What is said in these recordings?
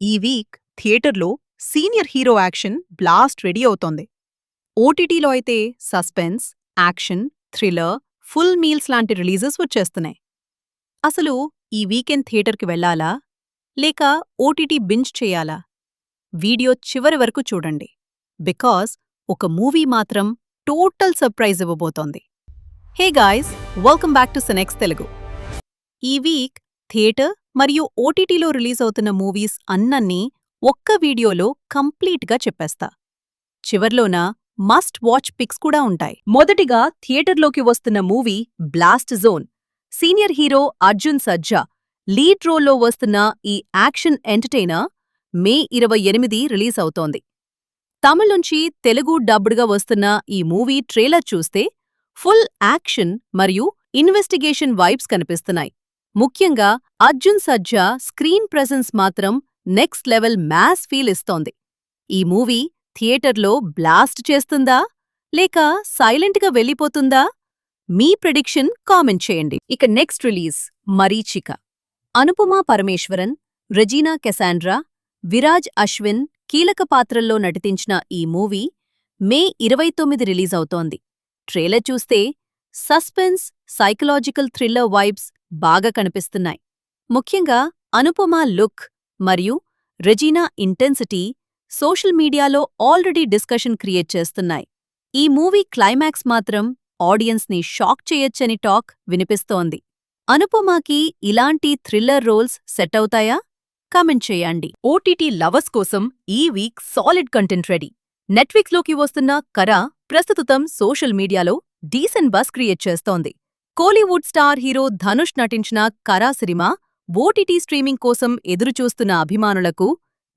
ఈ వీక్ థియేటర్లో senior hero action blast ready అవుతోంది. ఓటీటీలో అయితే suspense, action, thriller, full meals లాంటి రిలీజెస్ వచ్చేస్తున్నాయి. అసలు ఈ వీకెండ్ థియేటర్కి వెళ్ళాలా లేక ఓటీటీ బింజ్ చేయాలా? వీడియో చివరి వరకు చూడండి. బికాజ్ ఒక మూవీ మాత్రం టోటల్ సర్ప్రైజ్ ఇవ్వబోతోంది. Hey guys, welcome back to Cinex Telugu. ఈ వీక్ థియేటర్ మరియు ఓటీటీలో రిలీజ్ అవుతున్న మూవీస్ అన్నన్నీ ఒక్క వీడియోలో కంప్లీట్గా చెప్పేస్తా. చివర్లోన మస్ట్ వాచ్ పిక్స్ కూడా ఉంటాయి. మొదటిగా థియేటర్లోకి వస్తున్న movie blast zone. Senior hero Arjun Sarja lead రోల్లో వస్తున్న ఈ యాక్షన్ ఎంటర్టైనర్ మే 28 రిలీజ్ అవుతోంది. తమిళ్ నుంచి తెలుగు డబ్డ్గా వస్తున్న ఈ మూవీ ట్రైలర్ చూస్తే ఫుల్ యాక్షన్ మరియు ఇన్వెస్టిగేషన్ వైబ్స్ కనిపిస్తున్నాయి. ముఖ్యంగా అర్జున్ సర్జా స్క్రీన్ ప్రెజెన్స్ మాత్రం నెక్స్ట్ లెవెల్ మ్యాస్ ఫీల్ ఇస్తోంది. ఈ మూవీ థియేటర్లో బ్లాస్ట్ చేస్తుందా లేక సైలెంట్గా వెళ్ళిపోతుందా? మీ ప్రెడిక్షన్ కామెంట్ చేయండి. ఇక నెక్స్ట్ రిలీజ్ మరీచిక. అనుపమా పరమేశ్వరన్, రెజీనా కెసాండ్రా, విరాజ్ అశ్విన్ కీలక పాత్రల్లో నటించిన ఈ మూవీ మే 29 రిలీజ్ అవుతోంది. ట్రైలర్ చూస్తే సస్పెన్స్, సైకలాజికల్ థ్రిల్లర్ వైబ్స్ బాగా కనిపిస్తున్నాయి. ముఖ్యంగా అనుపమా లుక్ మరియు రెజీనా ఇంటెన్సిటీ సోషల్ మీడియాలో ఆల్రెడీ డిస్కషన్ క్రియేట్ చేస్తున్నాయి. ఈ మూవీ క్లైమాక్స్ మాత్రం ఆడియన్స్ని షాక్ చేయొచ్చని టాక్ వినిపిస్తోంది. అనుపమాకి ఇలాంటి థ్రిల్లర్ రోల్స్ సెట్ అవుతాయా? కామెంట్ చేయండి. ఓటీటీ లవర్స్ కోసం ఈ వీక్ సాలిడ్ కంటెంట్ రెడీ. నెట్ఫ్లిక్స్లోకి వస్తున్న కరా ప్రస్తుతం సోషల్ మీడియాలో డీసెంట్ బజ్ క్రియేట్ చేస్తోంది. కోలీవుడ్ స్టార్ హీరో ధనుష్ నటించిన కరా సినిమా ఓటీటీ స్ట్రీమింగ్ కోసం ఎదురుచూస్తున్న అభిమానులకు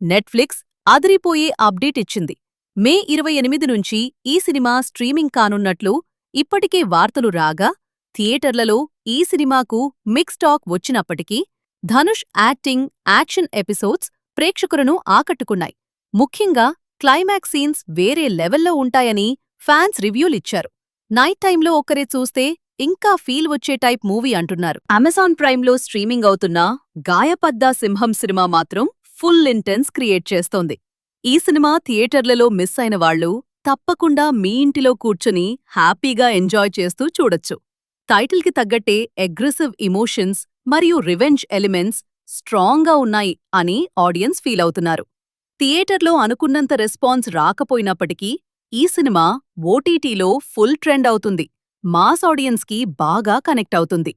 నెట్ఫ్లిక్స్ అదిరిపోయే అప్డేట్ ఇచ్చింది. మే 28 నుంచి ఈ సినిమా స్ట్రీమింగ్ కానున్నట్లు ఇప్పటికే వార్తలు రాగా, థియేటర్లలో ఈ సినిమాకు మిక్స్ టాక్ వచ్చినప్పటికీ ధనుష్ యాక్టింగ్, యాక్షన్ ఎపిసోడ్స్ ప్రేక్షకులను ఆకట్టుకున్నాయి. ముఖ్యంగా క్లైమాక్స్ సీన్స్ వేరే లెవెల్లో ఉంటాయని ఫ్యాన్స్ రివ్యూలిచ్చారు. నైట్ టైంలో ఒక్కరే చూస్తే ఇంకా ఫీల్ వచ్చే టైప్ మూవీ అంటున్నారు. అమెజాన్ ప్రైమ్లో స్ట్రీమింగ్ అవుతున్న గాయపడ్డా సింహం సినిమా మాత్రం ఫుల్ ఇంటెన్స్ క్రియేట్ చేస్తోంది. ఈ సినిమా థియేటర్లలో మిస్ అయిన వాళ్లు తప్పకుండా మీ ఇంటిలో కూర్చుని హ్యాపీగా ఎంజాయ్ చేస్తూ చూడొచ్చు. టైటిల్కి తగ్గట్టే అగ్రెసివ్ ఇమోషన్స్ మరియు రివెంజ్ ఎలిమెంట్స్ స్ట్రాంగ్గా ఉన్నాయి అని ఆడియన్స్ ఫీల్ అవుతున్నారు. థియేటర్లో అనుకున్నంత రెస్పాన్స్ రాకపోయినప్పటికీ ఈ సినిమా ఓటీటీలో ఫుల్ ట్రెండ్ అవుతుంది. మాస్ ఆడియన్స్కి బాగా కనెక్ట్ అవుతుంది.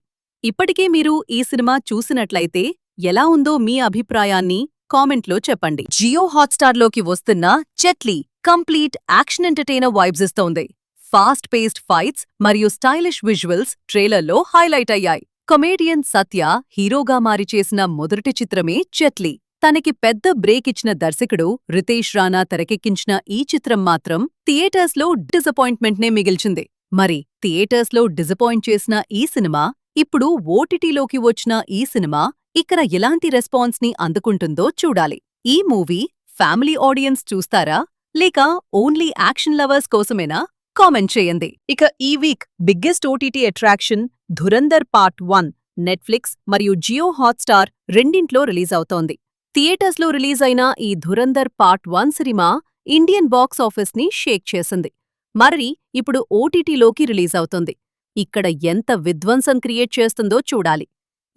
ఇప్పటికే మీరు ఈ సినిమా చూసినట్లయితే ఎలా ఉందో మీ అభిప్రాయాన్ని కామెంట్లో చెప్పండి. జియో హాట్స్టార్లోకి వస్తున్న చెట్లీ కంప్లీట్ యాక్షన్ ఎంటర్టైనర్ వైబ్స్ ఇస్తోంది. ఫాస్ట్ పేస్డ్ ఫైట్స్ మరియు స్టైలిష్ విజువల్స్ ట్రైలర్లో హైలైట్ అయ్యాయి. కమేడియన్ సత్య హీరోగా మారి చేసిన మొదటి చిత్రమే చెట్లీ. తనకి పెద్ద బ్రేక్ ఇచ్చిన దర్శకుడు రితేష్ రాణా తెరకెక్కించిన ఈ చిత్రం మాత్రం థియేటర్స్లో డిసప్పాయింట్మెంట్నే మిగిల్చింది. మరి థియేటర్స్లో డిసప్పాయింట్ చేసిన ఈ సినిమా ఇప్పుడు ఓటీటీలోకి వచ్చిన ఈ సినిమా ఇక్కడ ఎలాంటి రెస్పాన్స్ని అందుకుంటుందో చూడాలి. ఈ మూవీ ఫ్యామిలీ ఆడియన్స్ చూస్తారా లేక ఓన్లీ యాక్షన్ లవర్స్ కోసమేనా? కామెంట్ చేయండి. ఇక ఈ week biggest OTT attraction Dhurandhar part 1 Netflix మరియు జియో హాట్స్టార్ రెండింట్లో రిలీజ్ అవుతోంది. థియేటర్స్లో రిలీజ్ అయిన ఈ ధురంధర్ పార్ట్ 1 సినిమా ఇండియన్ బాక్స్ ఆఫీస్ని షేక్ చేసింది. మరి ఇప్పుడు ఓటీటీలోకి రిలీజ్ అవుతుంది. ఇక్కడ ఎంత విధ్వంసం క్రియేట్ చేస్తుందో చూడాలి.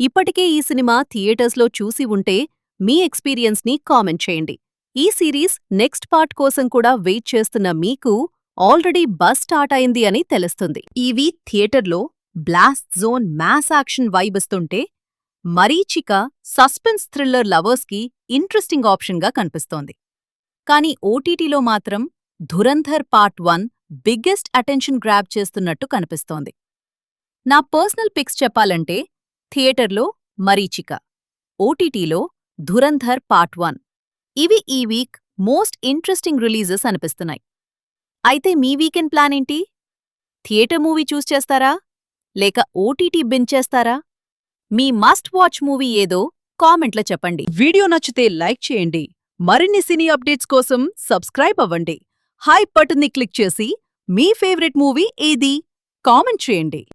ఇప్పటికే ఈ సినిమా థియేటర్స్లో చూసి ఉంటే మీ ఎక్స్పీరియన్స్ని కామెంట్ చేయండి. ఈ సిరీస్ నెక్స్ట్ పార్ట్ కోసం కూడా వెయిట్ చేస్తున్న మీకు ఆల్రెడీ బజ్ స్టార్ట్ అయింది అని తెలుస్తుంది. ఈ వీక్ థియేటర్లో బ్లాస్ట్ జోన్ మ్యాస్ యాక్షన్ వైబ్ ఇస్తుంటే మరీచిక సస్పెన్స్ థ్రిల్లర్ లవర్స్కి ఇంట్రెస్టింగ్ ఆప్షన్గా కనిపిస్తోంది. కానీ ఓటీటీలో మాత్రం Dhurandhar part 1 biggest attention grab చేస్తున్నట్టు కనిపిస్తోంది. నా పర్సనల్ పిక్స్ చెప్పాలంటే థియేటర్లో మరీచిక, ఓటీటీలో ధురంధర్ పార్ట్ 1 ఇవి ఈ వీక్ మోస్ట్ ఇంట్రెస్టింగ్ రిలీజెస్ అనిపిస్తున్నాయి. అయితే మీ వీకెండ్ ప్లాన్ ఏంటి? థియేటర్ మూవీ చూస్ చేస్తారా లేక ఓటీటీ బింజ్ చేస్తారా? మీ మస్ట్ వాచ్ మూవీ ఏదో కామెంట్లో చెప్పండి. వీడియో నచ్చితే లైక్ చేయండి. మరిన్ని సినీ అప్డేట్స్ కోసం సబ్స్క్రైబ్ అవ్వండి. హైప్ బటన్ని క్లిక్ చేసి మీ ఫేవరెట్ మూవీ ఏది కామెంట్ చేయండి.